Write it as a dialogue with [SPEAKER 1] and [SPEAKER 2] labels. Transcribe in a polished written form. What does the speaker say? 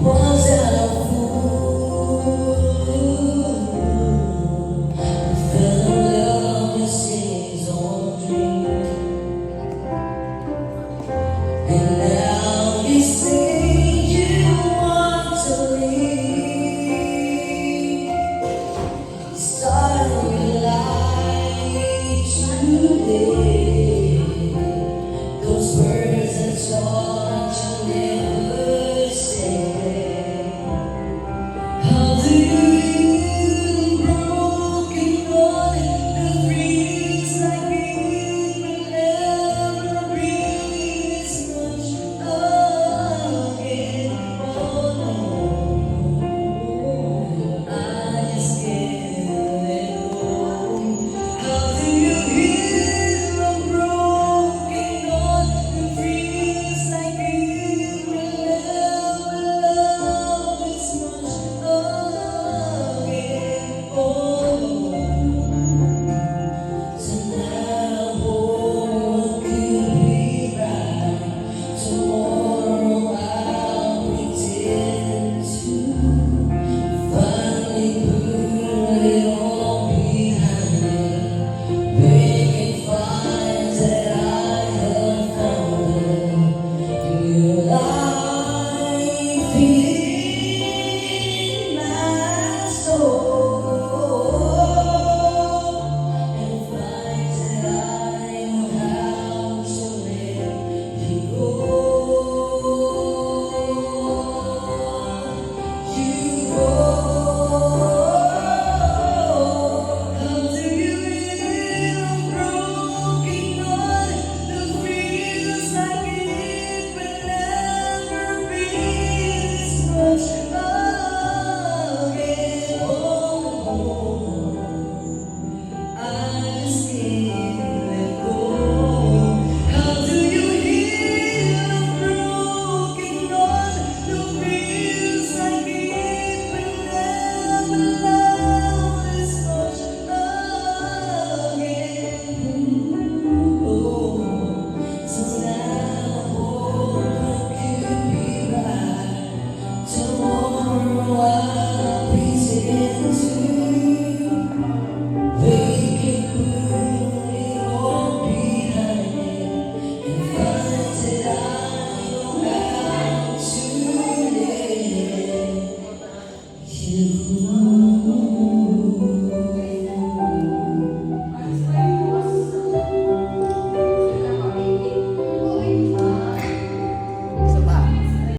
[SPEAKER 1] Was I a fool? Fell in love with his own dream, and now you say you want to leave. You started your life today. Those words that taught you never say. How do you broken hearted that feels like it will never breathe as much again? Oh no, I just can't let go. How do you heal